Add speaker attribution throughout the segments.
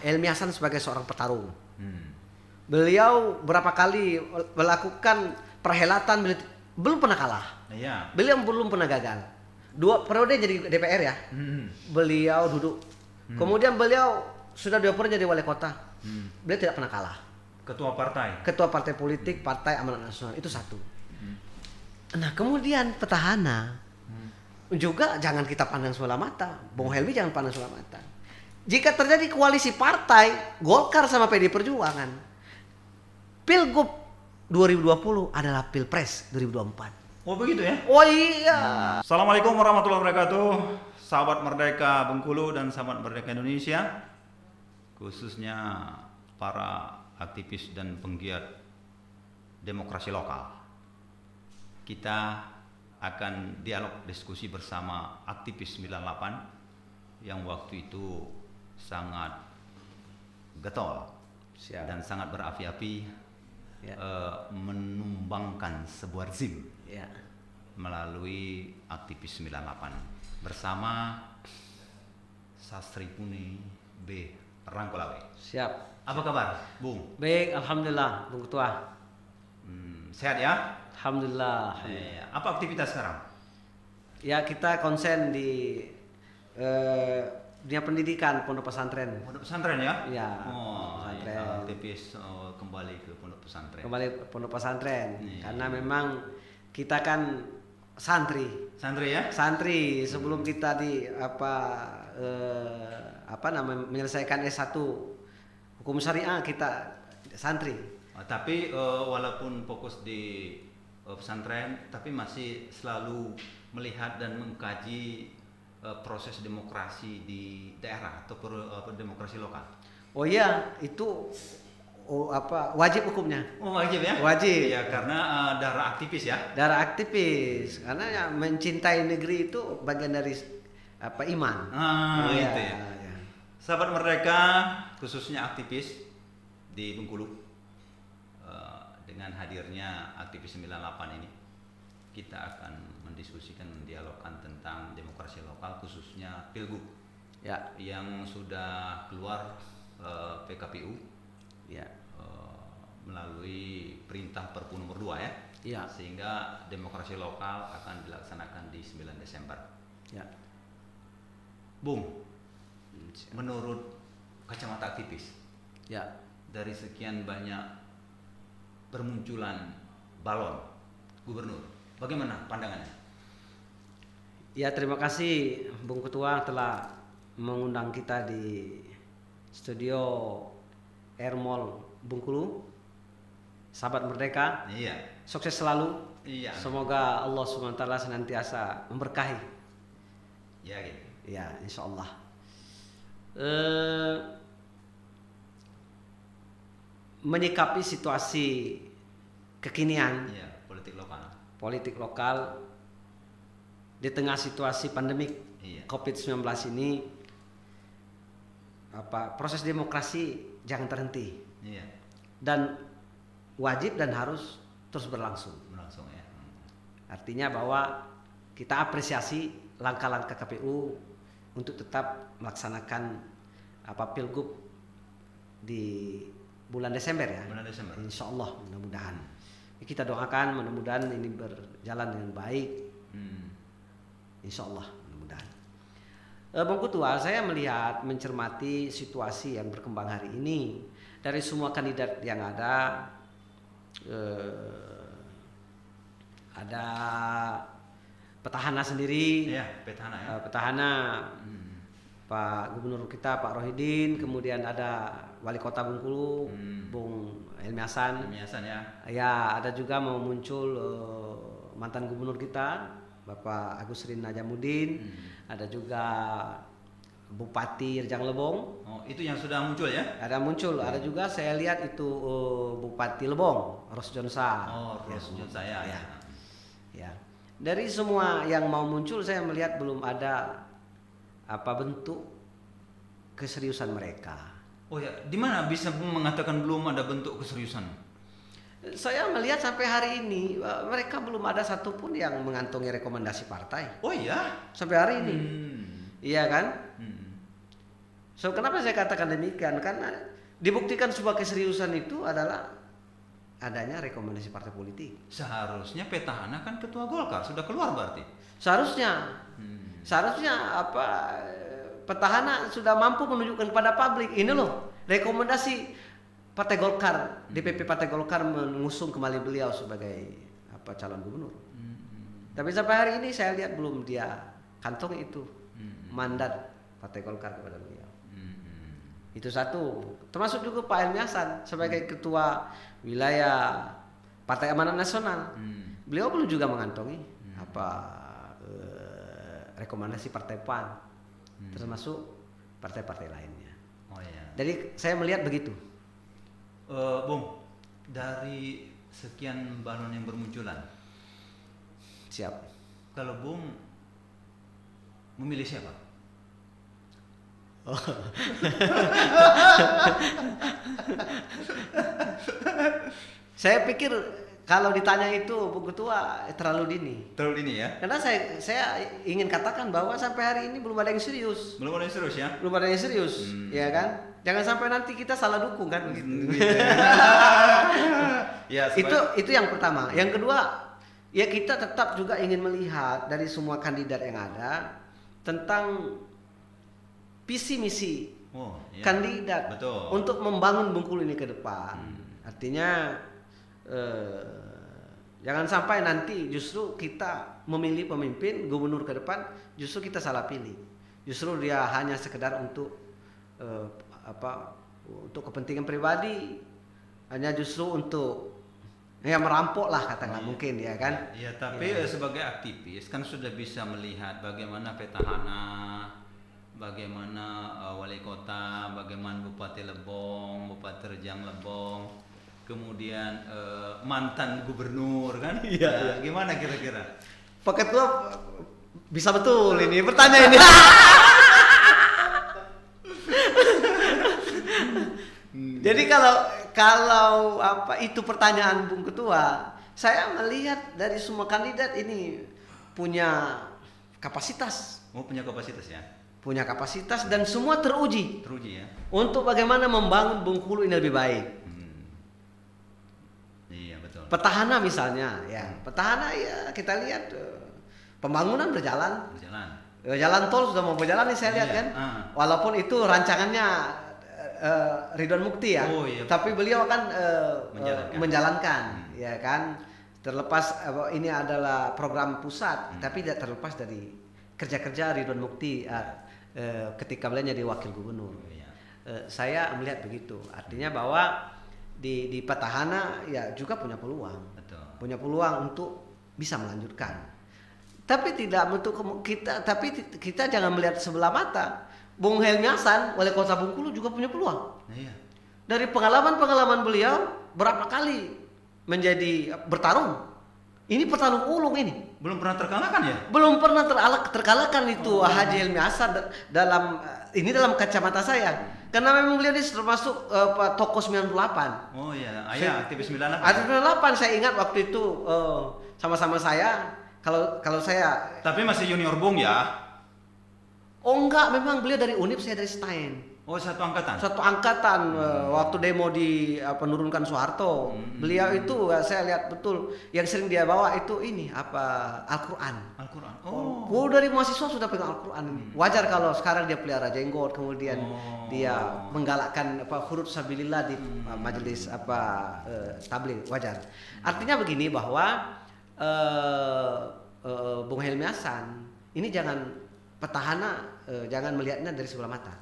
Speaker 1: Helmi Hasan sebagai seorang petarung.
Speaker 2: Hmm.
Speaker 1: Beliau berapa kali melakukan perhelatan, belum pernah kalah.
Speaker 2: Iya.
Speaker 1: Beliau belum pernah gagal. 2 periode jadi DPR ya. Beliau duduk. Kemudian beliau sudah 2 periode jadi wali kota. Beliau tidak pernah kalah.
Speaker 2: Ketua partai.
Speaker 1: Ketua partai politik, Partai Amanat Nasional, itu satu. Nah kemudian petahana juga jangan kita pandang sebelah mata. Bung Helmi jangan pandang sebelah mata. Jika terjadi koalisi partai Golkar sama PD Perjuangan, Pilgub 2020 adalah Pilpres 2024.
Speaker 2: Oh begitu ya?
Speaker 1: Oh iya.
Speaker 2: Assalamualaikum warahmatullahi wabarakatuh. Sahabat Merdeka Bengkulu dan sahabat Merdeka Indonesia, khususnya para aktivis dan penggiat demokrasi lokal. Kita akan dialog diskusi bersama aktivis 98 yang waktu itu sangat getol dan sangat berapi-api
Speaker 1: Ya.
Speaker 2: menumbangkan sebuah rezim
Speaker 1: Ya.
Speaker 2: melalui aktivis 98 bersama Sastri Puni B. Rangkolawe.
Speaker 1: Siap.
Speaker 2: Apa kabar, Bung?
Speaker 1: Baik, alhamdulillah, Bung Ketua.
Speaker 2: Sehat ya?
Speaker 1: Alhamdulillah.
Speaker 2: Apa aktivitas sekarang?
Speaker 1: Ya kita konsen di dunia pendidikan pondok pesantren.
Speaker 2: Pondok pesantren ya?
Speaker 1: Iya,
Speaker 2: Oh,
Speaker 1: pesantren.
Speaker 2: ya, aktivis kembali ke pondok pesantren.
Speaker 1: Kembali pondok pesantren.
Speaker 2: Iya.
Speaker 1: Karena memang kita kan santri.
Speaker 2: Santri ya?
Speaker 1: Santri sebelum kita di menyelesaikan S1 hukum syariah kita santri.
Speaker 2: Tapi walaupun fokus di pesantren, tapi masih selalu melihat dan mengkaji proses demokrasi di daerah atau demokrasi lokal.
Speaker 1: Oh iya, itu wajib hukumnya.
Speaker 2: Oh wajib ya?
Speaker 1: Wajib.
Speaker 2: Ya karena darah aktivis ya.
Speaker 1: Darah aktivis, karena ya, mencintai negeri itu bagian dari iman.
Speaker 2: Itu ya.
Speaker 1: Ya.
Speaker 2: Sahabat Merdeka, khususnya aktivis di Bengkulu, dengan hadirnya aktivis 98 ini, kita akan mendiskusikan, mendialogkan tentang demokrasi lokal, khususnya Pilgub
Speaker 1: Ya.
Speaker 2: yang sudah keluar PKPU
Speaker 1: Ya.
Speaker 2: melalui perintah Perpu nomor 2 ya.
Speaker 1: Ya.
Speaker 2: Sehingga demokrasi lokal akan dilaksanakan di 9 Desember.
Speaker 1: Ya.
Speaker 2: Bung, menurut kacamata aktivis,
Speaker 1: Ya.
Speaker 2: dari sekian banyak bermunculan balon gubernur, bagaimana pandangannya?
Speaker 1: Ya, terima kasih Bung Ketua telah mengundang kita di studio Air Mall Bengkulu. Sahabat Merdeka,
Speaker 2: Iya.
Speaker 1: sukses selalu.
Speaker 2: Iya.
Speaker 1: Semoga Allah SWT senantiasa memberkahi.
Speaker 2: Ya gitu.
Speaker 1: Ya, insya Allah. Menyikapi situasi kekinian
Speaker 2: Iya,
Speaker 1: politik lokal di tengah situasi pandemik
Speaker 2: Iya.
Speaker 1: COVID-19 ini, proses demokrasi jangan terhenti
Speaker 2: Iya.
Speaker 1: dan wajib dan harus terus berlangsung.
Speaker 2: Langsung ya.
Speaker 1: Artinya bahwa kita apresiasi langkah-langkah KPU untuk tetap melaksanakan Pilgub di bulan Desember ya.
Speaker 2: Bulan Desember.
Speaker 1: Insya Allah mudah-mudahan. Kita doakan mudah-mudahan ini berjalan dengan baik. Insya Allah mudah-mudahan. Bung Ketua, saya melihat mencermati situasi yang berkembang hari ini dari semua kandidat yang ada petahana sendiri.
Speaker 2: Iya, petahana ya.
Speaker 1: Petahana Pak Gubernur kita Pak Rohidin, kemudian ada Wali Kota Bengkulu, Bung Helmi Hasan.
Speaker 2: Helmi Hasan ya.
Speaker 1: Ya, ada juga mau muncul mantan gubernur kita Bapak Agusrin Najamuddin, ada juga Bupati Rejang Lebong.
Speaker 2: Oh, itu yang sudah muncul ya?
Speaker 1: Ada muncul, ada juga saya lihat itu Bupati Lebong, Rosjonsa.
Speaker 2: Oh, Rosjonsa ya.
Speaker 1: Ya. Dari semua yang mau muncul saya melihat belum ada bentuk keseriusan mereka.
Speaker 2: Oh ya, di mana bisa mengatakan belum ada bentuk keseriusan?
Speaker 1: Saya melihat sampai hari ini mereka belum ada satupun yang mengantongi rekomendasi partai.
Speaker 2: Oh iya?
Speaker 1: Sampai hari ini. Iya kan? So kenapa saya katakan demikian? Karena dibuktikan sebuah keseriusan itu adalah adanya rekomendasi partai politik.
Speaker 2: Seharusnya petahana kan ketua Golkar sudah keluar berarti.
Speaker 1: Seharusnya petahana sudah mampu menunjukkan kepada publik ini loh rekomendasi Partai Golkar, DPP Partai Golkar mengusung kembali beliau sebagai calon gubernur. Tapi sampai hari ini saya lihat belum dia kantongi itu mandat Partai Golkar kepada beliau. Itu satu. Termasuk juga Pak Helmi Hasan sebagai ketua wilayah Partai Amanat Nasional. Beliau belum juga mengantongi rekomendasi Partai PAN, termasuk partai-partai lainnya.
Speaker 2: Oh iya.
Speaker 1: Jadi saya melihat begitu.
Speaker 2: Bung, dari sekian balon yang bermunculan,
Speaker 1: Siap.
Speaker 2: kalau Bung memilih siapa?
Speaker 1: Saya pikir kalau ditanya itu Bu Ketua terlalu dini.
Speaker 2: Terlalu dini ya?
Speaker 1: Karena saya ingin katakan bahwa sampai hari ini belum ada yang serius.
Speaker 2: Belum ada yang serius ya?
Speaker 1: Belum ada yang serius, ya kan? Jangan sampai nanti kita salah dukung kan begitu.
Speaker 2: Ya,
Speaker 1: Itu yang pertama. Yang kedua, ya kita tetap juga ingin melihat dari semua kandidat yang ada tentang visi misi kandidat untuk membangun Bengkulu ini ke depan. Artinya jangan sampai nanti justru kita memilih pemimpin gubernur ke depan justru kita salah pilih. Justru dia hanya sekedar untuk untuk kepentingan pribadi, hanya justru untuk merampok lah katakanlah mungkin ya kan.
Speaker 2: Ya, tapi sebagai aktivis kan sudah bisa melihat bagaimana petahana, bagaimana wali kota, bagaimana Bupati Lebong, Bupati Rejang Lebong, kemudian mantan gubernur kan. Iya. Gimana kira-kira?
Speaker 1: Pak Ketua bisa betul ini pertanyaan ini. Jadi kalau itu pertanyaan Bung Ketua, saya melihat dari semua kandidat ini punya kapasitas.
Speaker 2: Oh, punya kapasitas ya?
Speaker 1: Punya kapasitas dan semua teruji.
Speaker 2: Teruji ya?
Speaker 1: Untuk bagaimana membangun Bengkulu ini lebih baik.
Speaker 2: Iya betul.
Speaker 1: Petahana misalnya, ya petahana ya kita lihat pembangunan berjalan. Jalan tol sudah mau berjalan nih saya lihat kan. Walaupun itu rancangannya Ridwan Mukti ya, tapi beliau kan menjalankan, ya kan. Terlepas ini adalah program pusat, tapi tidak terlepas dari kerja-kerja Ridwan Mukti ketika beliau jadi wakil gubernur. Saya melihat begitu, artinya bahwa di petahana ya juga punya peluang, punya peluang untuk bisa melanjutkan. Tapi tidak untuk kita jangan melihat sebelah mata. Bung Helmi Hasan, wali kota Bengkulu juga punya peluang. Iya. Dari pengalaman beliau berapa kali menjadi bertarung. Ini petarung ulung ini.
Speaker 2: Belum pernah terkalahkan ya?
Speaker 1: Belum pernah terkalahkan itu Haji Helmi Hasan dalam kacamata saya. Karena memang beliau ini termasuk tokoh 98.
Speaker 2: Oh iya, aktivis 98.
Speaker 1: Aktivis 98 saya ingat waktu itu sama-sama saya. Kalau saya.
Speaker 2: Tapi masih junior Bung ya?
Speaker 1: Oh enggak, memang beliau dari Unip, saya dari Stein.
Speaker 2: Oh, satu angkatan.
Speaker 1: Satu angkatan. Waktu demo penurunkan Soeharto, beliau itu saya lihat betul yang sering dia bawa itu Al-Qur'an.
Speaker 2: Al-Qur'an.
Speaker 1: Dari mahasiswa sudah pegang Al-Qur'an. Wajar kalau sekarang dia pelihara jenggot, kemudian dia menggalakkan huruf sabilillah di majelis tabligh, wajar. Artinya begini bahwa Bung Helmi Hasan ini petahana jangan melihatnya dari sebelah mata.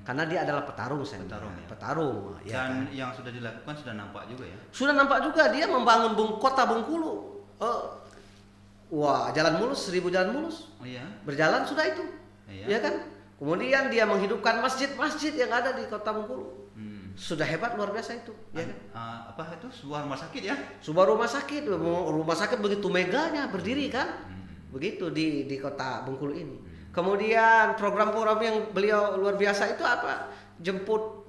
Speaker 1: Karena dia adalah petarung ya. Petarung.
Speaker 2: Dan yang sudah dilakukan sudah nampak juga ya.
Speaker 1: Sudah nampak juga dia membangun kota Bengkulu. Jalan mulus, 1000 jalan mulus. Oh iya. Berjalan sudah itu. Iya kan? Kemudian dia menghidupkan masjid-masjid yang ada di kota Bengkulu. Sudah hebat, luar biasa itu, ya kan?
Speaker 2: Apa itu? Sebuah rumah sakit ya?
Speaker 1: Sebuah rumah sakit begitu meganya berdiri kan? Begitu di kota Bengkulu ini. Kemudian program-program yang beliau luar biasa itu jemput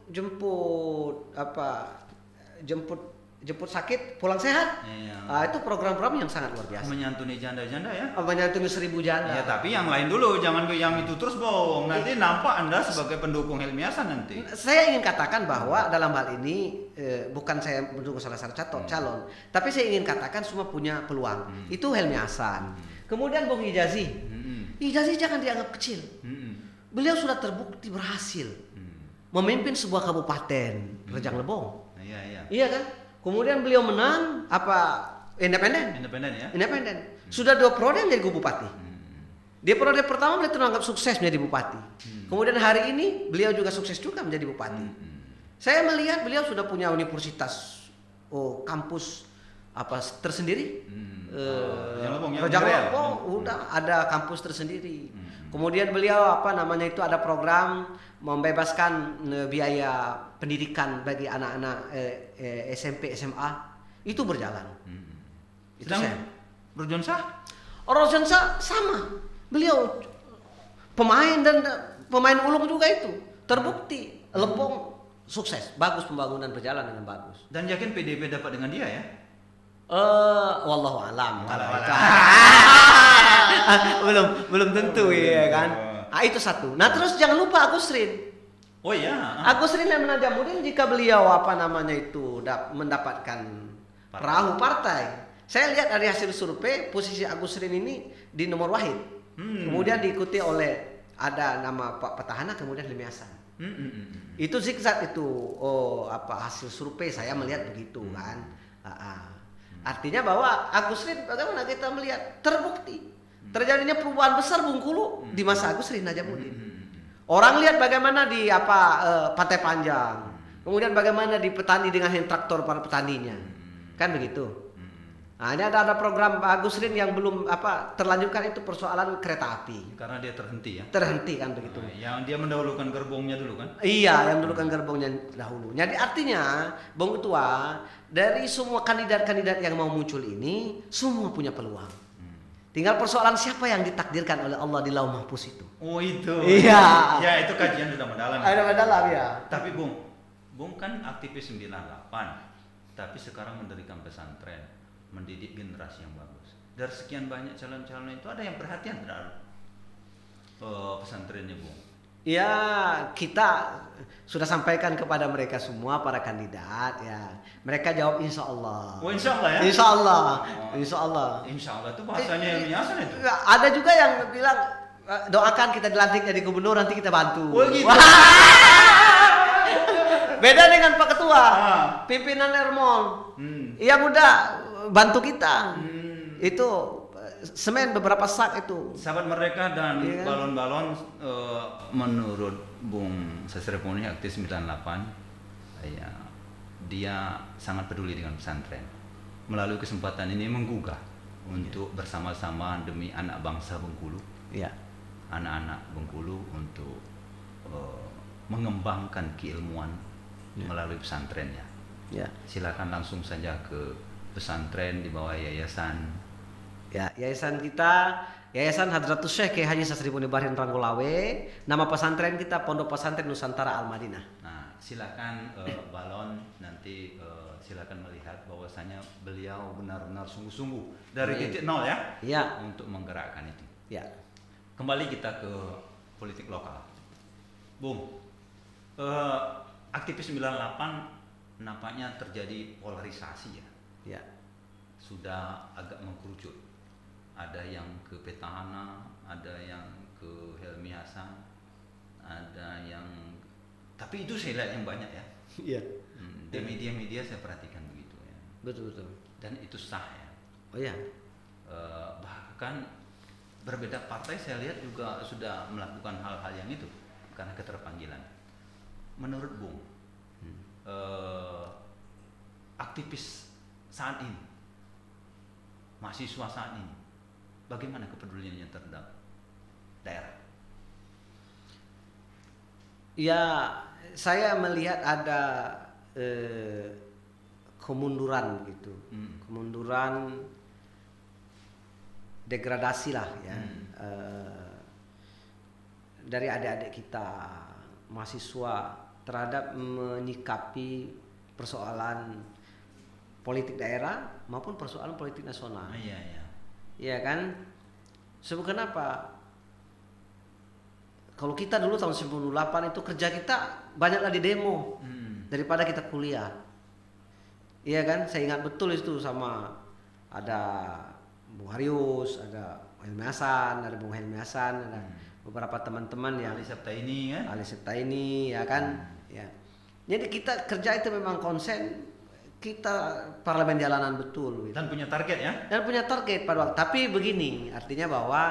Speaker 1: jemput sakit pulang sehat.
Speaker 2: Iya.
Speaker 1: Itu program-program yang sangat luar biasa.
Speaker 2: Menyantuni janda-janda ya.
Speaker 1: Menyantuni 1000 janda.
Speaker 2: Ya, tapi yang lain dulu, jangan yang itu terus Bung. Nanti nampak Anda sebagai pendukung Helmi Hasan nanti.
Speaker 1: Saya ingin katakan bahwa dalam hal ini bukan saya mendukung salah satu calon, tapi saya ingin katakan semua punya peluang. Itu Helmi Hasan. Kemudian Bung Hijazi. Hijazi jangan dianggap kecil. Beliau sudah terbukti berhasil memimpin sebuah kabupaten Rejang Lebong. Iya kan? Kemudian beliau menang independen ya. Independen. Sudah 2 periode menjadi bupati. Di periode pertama beliau teranggap sukses menjadi bupati. Kemudian hari ini beliau juga sukses juga menjadi bupati. Saya melihat beliau sudah punya universitas, kampus tersendiri. Rejang Lebong udah ada kampus tersendiri. Kemudian beliau ada program membebaskan biaya pendidikan bagi anak-anak SMP SMA itu berjalan. Itu saya. Rojonsa sama. Beliau pemain ulung juga itu terbukti Lebong sukses, bagus pembangunan berjalan dengan bagus.
Speaker 2: Dan yakin PDIP dapat dengan dia ya?
Speaker 1: Wallahu alam. belum tentu ya kan. Itu satu. Nah terus jangan lupa Agus Rin.
Speaker 2: Oh iya.
Speaker 1: Agus Rin dan Najamuddin jika beliau mendapatkan perahu partai. Saya lihat dari hasil survei posisi Agus Rin ini di nomor wahid. Kemudian diikuti oleh ada nama Pak Petahana kemudian Helmi Hasan. Itu zigzag itu hasil survei saya melihat begitu kan. Artinya bahwa Agus Rin bagaimana kita melihat terbukti terjadinya perubahan besar Bengkulu di masa Agus Rin Najamuddin. Orang lihat bagaimana di Pantai Panjang, kemudian bagaimana di petani dengan hand traktor para petaninya, kan begitu. Nah ini ada program Agus Rin yang belum terlanjutkan itu persoalan kereta api.
Speaker 2: Karena dia terhenti ya.
Speaker 1: Terhenti kan begitu.
Speaker 2: Yang dia mendahulukan gerbongnya dulu kan?
Speaker 1: Iya, yang mendahulukan gerbongnya dahulu. Jadi artinya Bung Ketua dari semua kandidat-kandidat yang mau muncul ini semua punya peluang. Tinggal persoalan siapa yang ditakdirkan oleh Allah di Lauh Mahfuz itu.
Speaker 2: Oh itu.
Speaker 1: Iya.
Speaker 2: Ya itu kajian sudah mendalam.
Speaker 1: Ada mendalam ya.
Speaker 2: Tapi Bung kan aktivis 98, tapi sekarang mendirikan pesantren, mendidik generasi yang bagus. Dari sekian banyak calon-calon itu ada yang perhatian terhadap pesantrennya Bung?
Speaker 1: Ya kita sudah sampaikan kepada mereka semua para kandidat ya. Mereka jawab insya Allah.
Speaker 2: Oh insya Allah ya?
Speaker 1: Insya Allah. Insya Allah.
Speaker 2: Insya Allah itu bahasanya Helmi Hasan itu.
Speaker 1: Ada juga yang bilang doakan kita dilantik jadi gubernur nanti kita bantu.
Speaker 2: Oh gitu.
Speaker 1: Beda dengan Pak Ketua, pimpinan Ermol. Yang udah bantu kita. Itu semen beberapa sak itu.
Speaker 2: Sahabat mereka dan balon-balon menurut Bung Sasreponi aktif 98 ya, dia sangat peduli dengan pesantren. Melalui kesempatan ini menggugah untuk bersama-sama demi anak bangsa Bengkulu.
Speaker 1: Iya.
Speaker 2: Anak-anak Bengkulu untuk mengembangkan keilmuan melalui pesantrennya.
Speaker 1: Ya.
Speaker 2: Silakan langsung saja ke pesantren di bawah yayasan.
Speaker 1: Ya, yayasan kita, Yayasan Hadratus Syekh Kiai Haji Sasripuni Barin Ranggolawe. Nama pesantren kita Pondok Pesantren Nusantara Al-Madinah.
Speaker 2: Nah, silakan balon nanti silakan melihat bahwasanya beliau benar-benar sungguh-sungguh dari titik nol ya.
Speaker 1: Iya.
Speaker 2: Untuk menggerakkan itu.
Speaker 1: Ya.
Speaker 2: Kembali kita ke politik lokal. Bung, aktivis 98 nampaknya terjadi polarisasi ya.
Speaker 1: Ya.
Speaker 2: Sudah agak mengkerucut. Ada yang ke Petahana, ada yang ke Helmi Hasan, ada yang tapi itu saya lihat yang banyak ya.
Speaker 1: Iya.
Speaker 2: Di media-media saya perhatikan begitu ya.
Speaker 1: Betul.
Speaker 2: Dan itu sah ya.
Speaker 1: Oh iya.
Speaker 2: Bahkan berbeda partai saya lihat juga sudah melakukan hal-hal yang itu karena keterpanggilan. Menurut Bung, aktivis saat ini, mahasiswa saat ini, bagaimana kepeduliannya terhadap daerah?
Speaker 1: Ya, saya melihat ada kemunduran gitu, kemunduran, degradasi lah ya, dari adik-adik kita mahasiswa terhadap menyikapi persoalan politik daerah maupun persoalan politik nasional.
Speaker 2: Iya, iya.
Speaker 1: Iya kan? Sebab kenapa? Kalau kita dulu tahun 98 itu kerja kita banyaklah di demo daripada kita kuliah. Iya kan? Saya ingat betul itu sama ada Bung Harius, ada Helmi Hasan, ada Bung Helmi Hasan, ada beberapa teman-teman yang
Speaker 2: Ali Septaini kan?
Speaker 1: Ali Septaini, ya kan? Ya. Jadi kita kerja itu memang konsen, kita parlemen jalanan betul. Gitu.
Speaker 2: Dan punya target ya?
Speaker 1: Dan punya target pada waktu. Tapi begini, artinya bahwa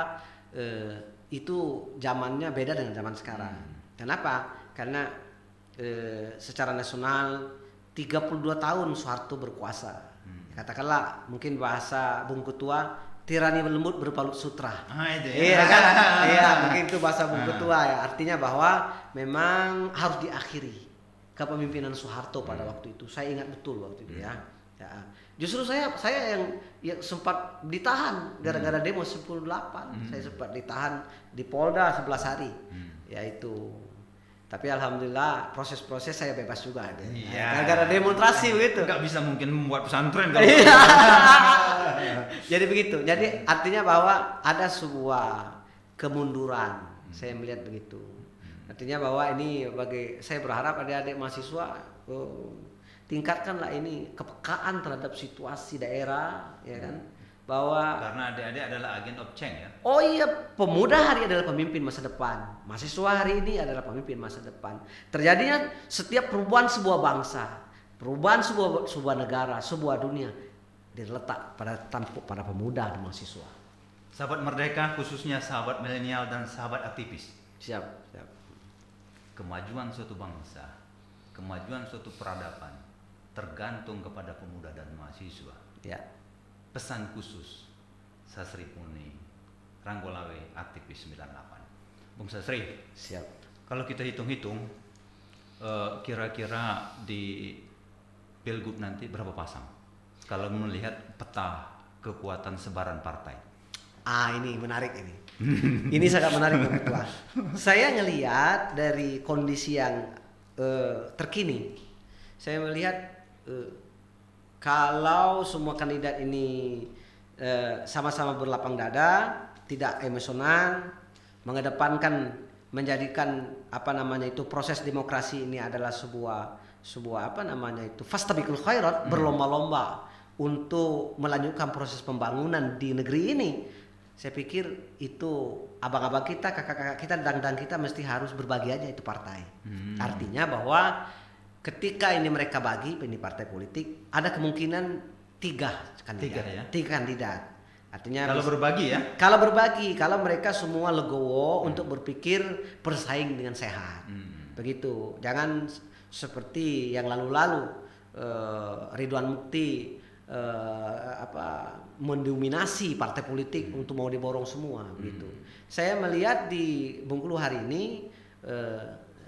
Speaker 1: itu zamannya beda dengan zaman sekarang. Kenapa? Karena secara nasional 32 tahun Soeharto berkuasa. Katakanlah mungkin bahasa Bung Ketua, tirani lembut berbalut sutra.
Speaker 2: Itu ya.
Speaker 1: Iya kan? Iya, mungkin itu bahasa Bung Ketua ya. Artinya bahwa memang harus diakhiri kepemimpinan Soeharto pada waktu itu. Saya ingat betul waktu itu ya. Ya. Justru saya yang sempat ditahan gara-gara demo 10/8. Saya sempat ditahan di Polda 11 hari. Yaitu. Tapi alhamdulillah proses-proses saya bebas juga.
Speaker 2: Iya.
Speaker 1: Gara-gara demonstrasi begitu.
Speaker 2: Enggak bisa mungkin membuat pesantren kalau.
Speaker 1: Jadi begitu. Jadi artinya bahwa ada sebuah kemunduran. Saya melihat begitu. Artinya bahwa ini saya berharap adik-adik mahasiswa tingkatkanlah ini kepekaan terhadap situasi daerah, ya kan? Bahwa
Speaker 2: karena adik-adik adalah agen of change ya.
Speaker 1: Oh iya, pemuda hari adalah pemimpin masa depan. Mahasiswa hari ini adalah pemimpin masa depan. Terjadinya setiap perubahan sebuah bangsa, perubahan sebuah negara, sebuah dunia diletak pada tampuk pada pemuda dan mahasiswa.
Speaker 2: Sahabat Merdeka, khususnya sahabat milenial dan sahabat aktivis.
Speaker 1: Siap.
Speaker 2: Kemajuan suatu bangsa, kemajuan suatu peradaban tergantung kepada pemuda dan mahasiswa.
Speaker 1: Ya.
Speaker 2: Pesan khusus Sasri Puni, Ranggolawe, aktivis 98. Bung Sasri,
Speaker 1: Siap.
Speaker 2: kalau kita hitung-hitung, kira-kira di Pilgub nanti berapa pasang? Kalau melihat peta kekuatan sebaran partai.
Speaker 1: Ini menarik ini. Ini sangat menarik Bung Ketua. Saya ngelihat dari kondisi yang terkini, saya melihat kalau semua kandidat ini sama-sama berlapang dada, tidak emosional, menjadikan proses demokrasi ini adalah sebuah fastabiqul khairat, berlomba-lomba untuk melanjutkan proses pembangunan di negeri ini. Saya pikir itu abang-abang kita, kakak-kakak kita, dang-dang kita mesti harus berbagi aja itu partai. Artinya bahwa ketika ini mereka bagi ini partai politik, ada kemungkinan tiga kandidat. Artinya kalau berbagi, kalau mereka semua legowo untuk berpikir bersaing dengan sehat. Begitu. Jangan seperti yang lalu-lalu Ridwan Mukti mendominasi partai politik untuk mau diborong semua begitu. Saya melihat di Bengkulu hari ini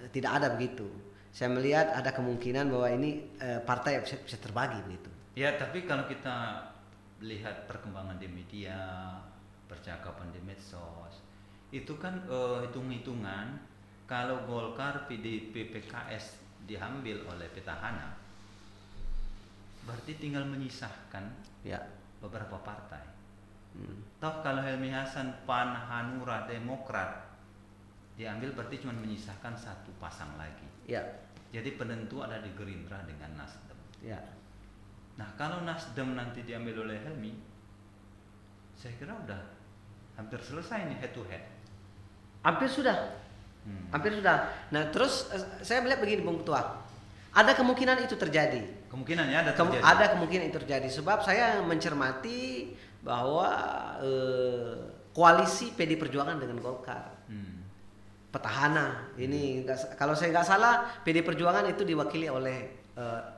Speaker 1: tidak ada begitu. Saya melihat ada kemungkinan bahwa ini partai bisa terbagi begitu.
Speaker 2: Ya, tapi kalau kita lihat perkembangan di media, percakapan di medsos, itu kan hitung-hitungan kalau Golkar, PDIP, PKS diambil oleh petahana, berarti tinggal menyisahkan beberapa partai. Toh kalau Helmi Hasan, PAN, Hanura, Demokrat diambil berarti cuma menyisahkan satu pasang lagi.
Speaker 1: Ya.
Speaker 2: Jadi penentu ada di Gerindra dengan Nasdem.
Speaker 1: Ya.
Speaker 2: Nah kalau Nasdem nanti diambil oleh Helmi, saya kira udah hampir selesai nih head to head.
Speaker 1: Hampir sudah. Nah terus saya melihat begini Bung Ketua, ada kemungkinan itu terjadi.
Speaker 2: Kemungkinan ya ada terjadi.
Speaker 1: Ada kemungkinan itu terjadi sebab saya mencermati bahwa koalisi PD Perjuangan dengan Golkar. Petahana ini kalau saya nggak salah PD Perjuangan itu diwakili oleh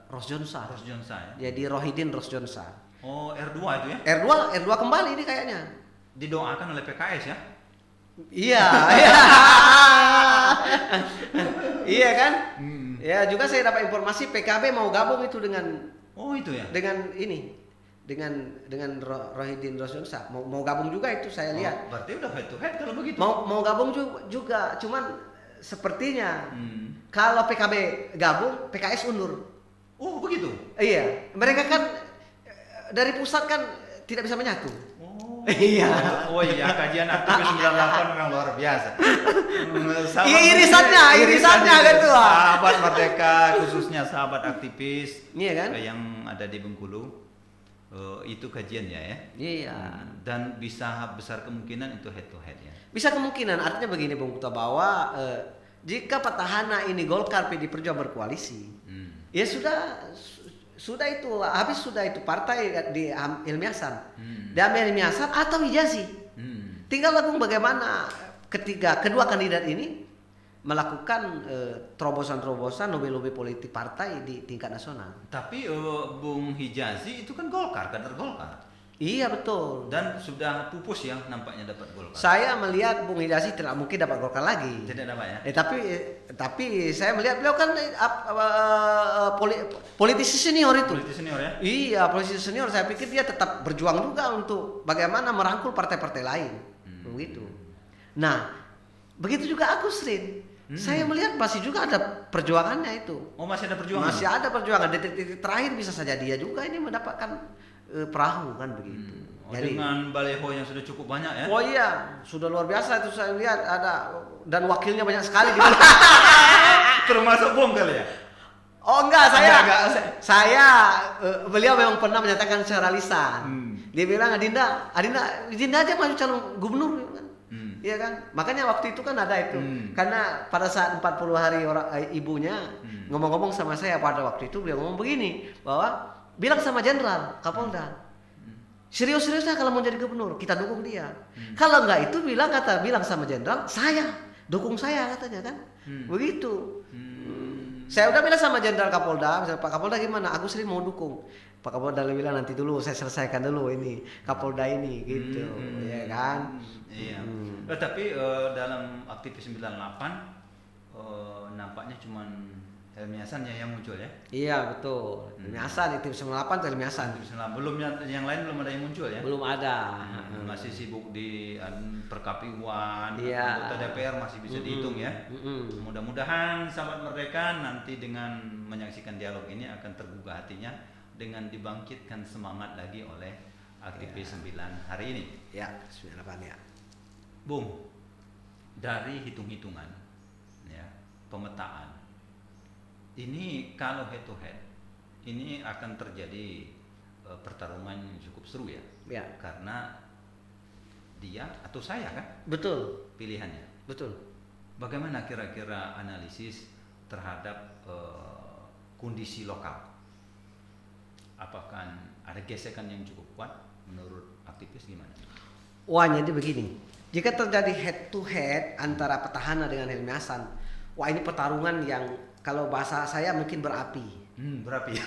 Speaker 1: Rosjonsa ya. Jadi Rohidin Rosjonsa.
Speaker 2: Oh R2 itu ya?
Speaker 1: R2 kembali ini kayaknya.
Speaker 2: Didoakan oleh PKS ya?
Speaker 1: Iya. Iya kan? Ya juga saya dapat informasi PKB mau gabung itu dengan.
Speaker 2: Oh itu ya?
Speaker 1: Dengan ini. Dengan Rohidin Rosjonsa mau gabung juga itu saya lihat.
Speaker 2: Berarti udah head to head kalau begitu.
Speaker 1: Mau gabung juga, cuman sepertinya kalau PKB gabung, PKS undur.
Speaker 2: Oh begitu?
Speaker 1: Iya, mereka kan dari pusat kan tidak bisa menyatu.
Speaker 2: Oh.
Speaker 1: Iya.
Speaker 2: Oh iya, kajian aktivis 98 memang luar biasa.
Speaker 1: Irisannya kan tuh.
Speaker 2: Sahabat Merdeka, khususnya sahabat aktivis.
Speaker 1: Iya kan?
Speaker 2: Yang ada di Bengkulu. Itu kajiannya ya.
Speaker 1: Iya.
Speaker 2: Dan bisa besar kemungkinan itu head to head ya.
Speaker 1: Bisa kemungkinan, artinya begini Bung Kuta, bahwa jika petahana ini Golkar PD Perjuangan berkoalisi, ya sudah itu habis, sudah itu partai di Hilmi Hasan, diambil Hilmi Hasan atau Hijazi. Tinggal lagu bagaimana kedua kandidat ini melakukan terobosan-terobosan lobby-lobby politik partai di tingkat nasional.
Speaker 2: Tapi Bung Hijazi itu kan Golkar, kader Golkar.
Speaker 1: Iya betul.
Speaker 2: Dan sudah pupus ya nampaknya dapat Golkar.
Speaker 1: Saya melihat Bung Hijazi tidak mungkin dapat Golkar lagi.
Speaker 2: Tidak dapat ya.
Speaker 1: Tapi saya melihat beliau kan politisi senior itu.
Speaker 2: Politisi senior ya.
Speaker 1: Iya, politisi senior. Saya pikir dia tetap berjuang juga untuk bagaimana merangkul partai-partai lain. Begitu. Nah, begitu juga Agus Rin. Saya melihat masih juga ada perjuangannya itu.
Speaker 2: Oh, masih ada perjuangan.
Speaker 1: Masih ada perjuangan. Detik-detik terakhir bisa saja dia juga ini mendapatkan perahu kan begitu.
Speaker 2: Jadi, dengan baleho yang sudah cukup banyak ya.
Speaker 1: Oh iya, sudah luar biasa itu, saya lihat ada, dan wakilnya banyak sekali gitu.
Speaker 2: Termasuk Bung kali ya?
Speaker 1: Oh enggak, saya beliau memang pernah menyatakan secara lisan. Dia bilang Adinda aja maju calon gubernur kan. Iya kan? Makanya waktu itu kan ada itu. Karena pada saat 40 hari ibunya ngomong-ngomong sama saya pada waktu itu, beliau ngomong begini, bahwa bilang sama jenderal Kapolda, serius-seriusnya kalau mau jadi gubernur kita dukung dia. Kalau enggak itu bilang sama jenderal, dukung saya katanya kan. Begitu. Saya udah bilang sama jenderal Kapolda, misalnya Pak Kapolda gimana? Agus Rin mau dukung. Pak Kapolda bilang nanti dulu saya selesaikan dulu ini Kapolda ini gitu. Ya kan?
Speaker 2: Iya. Tapi dalam aktivis 98 nampaknya cuman Hilmi Hasan yang muncul ya? Iya
Speaker 1: betul. Hilmi Hasan itu 98 atau Hilmi Hasan?
Speaker 2: Belum, yang lain belum ada yang muncul ya?
Speaker 1: Belum ada.
Speaker 2: Masih sibuk di perkapiuan,
Speaker 1: iya.
Speaker 2: Anggota DPR masih bisa dihitung ya. Mudah-mudahan sahabat Merdeka nanti dengan menyaksikan dialog ini akan tergugah hatinya dengan dibangkitkan semangat lagi oleh aktivis 9 hari ini.
Speaker 1: Ya, 98 ya.
Speaker 2: Bung, dari hitung-hitungan ya, pemetaan ini kalau head to head ini akan terjadi pertarungan yang cukup seru ya.
Speaker 1: Ya.
Speaker 2: Karena dia atau saya kan?
Speaker 1: Betul.
Speaker 2: Pilihannya.
Speaker 1: Betul.
Speaker 2: Bagaimana kira-kira analisis terhadap kondisi lokal? Apakah ada gesekan yang cukup kuat menurut aktivis gimana?
Speaker 1: Wah, jadi begini. Jika terjadi head to head antara petahana dengan Hilmi Hasan, wah ini pertarungan yang kalau bahasa saya mungkin berapi.
Speaker 2: Berapi.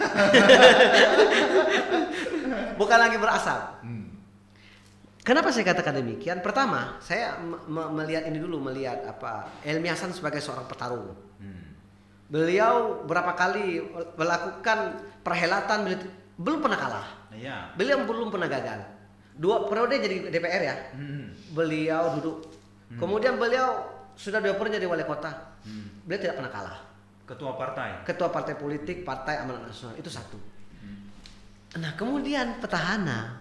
Speaker 1: Bukan lagi berasap. Kenapa saya katakan demikian? Pertama, saya melihat Hilmi Hasan sebagai seorang petarung. Beliau berapa kali melakukan perhelatan, belum pernah kalah.
Speaker 2: Iya.
Speaker 1: Beliau belum pernah gagal. 2 periode jadi DPR ya. Beliau duduk. Kemudian beliau sudah 2 periode jadi wali kota. Beliau tidak pernah kalah. Ketua partai politik, Partai Amanat Nasional, itu satu. Nah kemudian petahana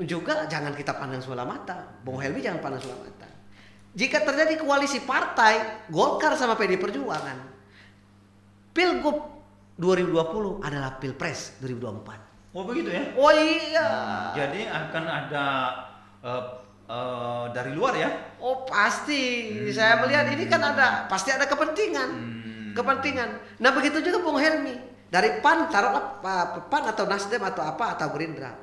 Speaker 1: juga jangan kita pandang sebelah mata. Bung Helmi jangan pandang sebelah mata. Jika terjadi koalisi partai Golkar sama PD Perjuangan, Pilgub 2020 adalah Pilpres 2024.
Speaker 2: Oh begitu ya?
Speaker 1: Oh iya.
Speaker 2: Jadi akan ada dari luar ya?
Speaker 1: Oh pasti. Saya melihat ini kan pasti ada kepentingan. Nah begitu juga Bung Helmi dari PAN, taruhlah PAN atau Nasdem atau apa atau Gerindra.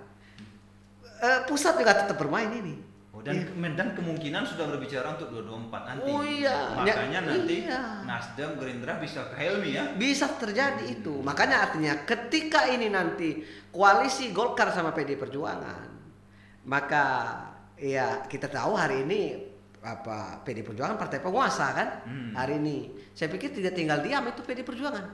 Speaker 1: Pusat juga tetap bermain ini.
Speaker 2: Dan kemungkinan sudah berbicara untuk 2024 nanti.
Speaker 1: Oh iya.
Speaker 2: Makanya nanti Nasdem, Gerindra bisa ke Helmi ya? Bisa
Speaker 1: terjadi itu. Makanya artinya ketika ini nanti koalisi Golkar sama PD Perjuangan, maka ya kita tahu hari ini PD Perjuangan partai penguasa kan hari ini. Saya pikir tidak tinggal diam itu PD Perjuangan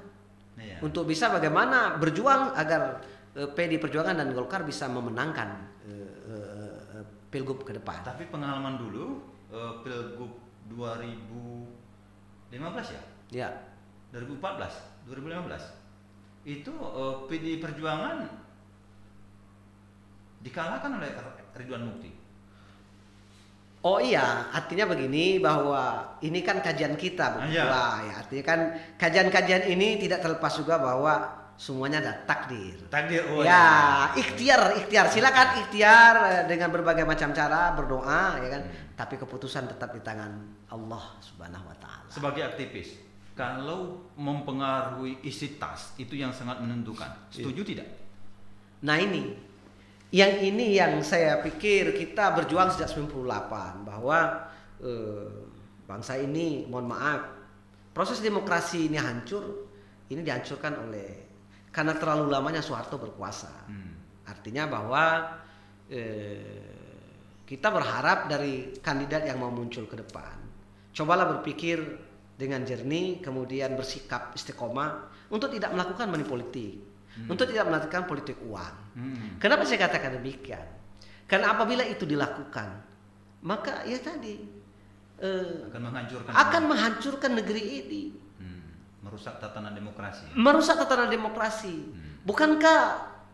Speaker 1: untuk bisa bagaimana berjuang agar PD Perjuangan dan Golkar bisa memenangkan Pilgub ke depan.
Speaker 2: Tapi pengalaman dulu Pilgub 2015 ya?
Speaker 1: Ya.
Speaker 2: 2015 itu PD Perjuangan dikalahkan oleh Ridwan Mukti.
Speaker 1: Oh iya, artinya begini bahwa ini kan kajian kita berdua ya. Artinya kan kajian-kajian ini tidak terlepas juga bahwa semuanya ada takdir.
Speaker 2: Takdir, oh
Speaker 1: ya. Ikhtiar. Silakan ikhtiar dengan berbagai macam cara berdoa ya kan. Tapi keputusan tetap di tangan Allah Subhanahu wa taala.
Speaker 2: Sebagai aktivis, kalau mempengaruhi isi tas itu yang sangat menentukan. Setuju tidak?
Speaker 1: Nah ini yang saya pikir kita berjuang sejak 98 bahwa bangsa ini, mohon maaf, proses demokrasi ini hancur, ini dihancurkan karena terlalu lamanya Soeharto berkuasa. Artinya bahwa kita berharap dari kandidat yang mau muncul ke depan, cobalah berpikir dengan jernih, kemudian bersikap istiqomah untuk tidak melakukan money politik. Untuk tidak melakukan politik uang. Kenapa saya katakan demikian? Karena apabila itu dilakukan, maka ya tadi akan menghancurkan negeri ini,
Speaker 2: merusak tatanan demokrasi.
Speaker 1: Bukankah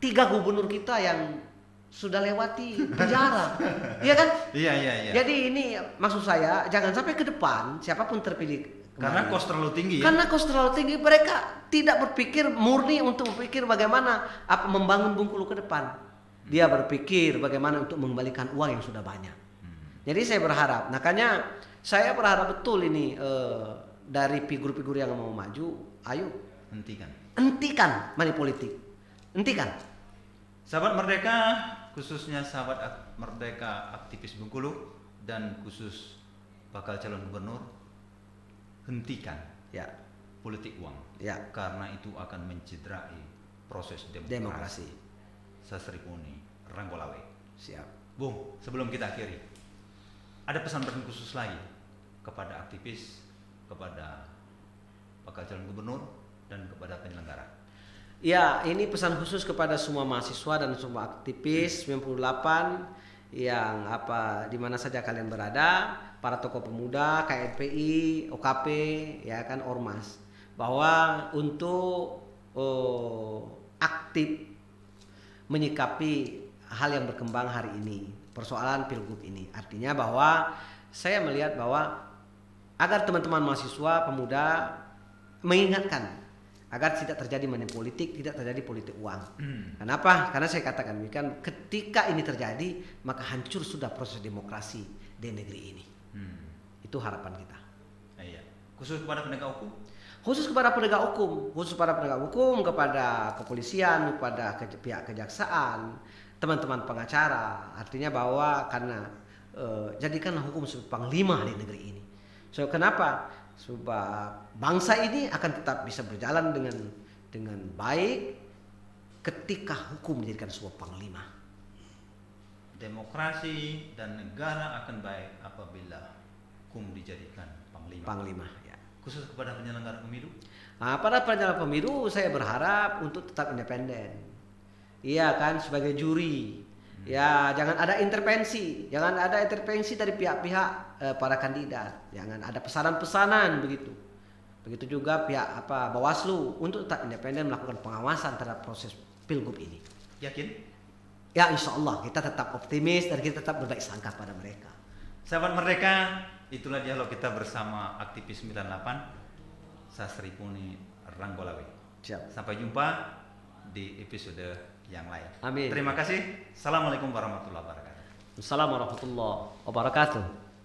Speaker 1: 3 gubernur kita yang sudah lewati penjara, iya kan?
Speaker 2: Iya.
Speaker 1: Jadi ini maksud saya jangan sampai ke depan siapapun terpilih.
Speaker 2: Karena kos terlalu tinggi.
Speaker 1: Karena kos terlalu tinggi, mereka tidak berpikir murni untuk berpikir bagaimana membangun Bengkulu ke depan. Dia berpikir bagaimana untuk mengembalikan uang yang sudah banyak. Jadi saya berharap, makanya saya berharap betul ini dari figur-figur yang mau maju, ayo hentikan money politik, hentikan.
Speaker 2: Sahabat Merdeka, khususnya sahabat Merdeka aktivis Bengkulu dan khusus bakal calon gubernur, hentikan politik uang, karena itu akan mencederai proses demokrasi. Sasripuni Ranggolawe.
Speaker 1: Siap.
Speaker 2: Bung, sebelum kita akhiri, ada pesan-pesan khusus lagi kepada aktivis, kepada bakal calon gubernur, dan kepada penyelenggara.
Speaker 1: Ya, ini pesan khusus kepada semua mahasiswa dan semua aktivis 98 yang di mana saja kalian berada, para tokoh pemuda, KNPI, OKP, ya kan, Ormas, bahwa untuk aktif menyikapi hal yang berkembang hari ini, persoalan pilgub ini. Artinya bahwa saya melihat bahwa agar teman-teman mahasiswa pemuda mengingatkan agar tidak terjadi money politik, tidak terjadi politik uang. Kenapa? Karena saya katakan demikian, ketika ini terjadi maka hancur sudah proses demokrasi di negeri ini. Itu harapan kita.
Speaker 2: Iya. Khusus kepada penegak hukum?
Speaker 1: Khusus kepada penegak hukum, kepada kepolisian, kepada pihak kejaksaan, teman-teman pengacara. Artinya bahwa karena jadikanlah hukum sebagai panglima di negeri ini. So kenapa? Sebab bangsa ini akan tetap bisa berjalan dengan baik ketika hukum dijadikan sebuah panglima.
Speaker 2: Demokrasi dan negara akan baik apabila hukum dijadikan panglima.
Speaker 1: Ya.
Speaker 2: Khusus kepada penyelenggara pemilu?
Speaker 1: Nah, pada penyelenggara pemilu saya berharap untuk tetap independen. Iya kan, sebagai juri. Ya, jangan ada intervensi dari pihak-pihak para kandidat. Jangan ada pesanan-pesanan begitu. Begitu juga pihak Bawaslu untuk tetap independen melakukan pengawasan terhadap proses pilgub ini.
Speaker 2: Yakin?
Speaker 1: Ya, insya Allah kita tetap optimis dan kita tetap berbaik sangka pada mereka.
Speaker 2: Sahabat Merdeka, itulah dialog kita bersama aktivis 98 Sasripuni Ranggolawe.
Speaker 1: Siap.
Speaker 2: Sampai jumpa di episode yang lain.
Speaker 1: Amin.
Speaker 2: Terima kasih. Assalamualaikum warahmatullahi wabarakatuh.
Speaker 1: Assalamualaikum warahmatullahi wabarakatuh.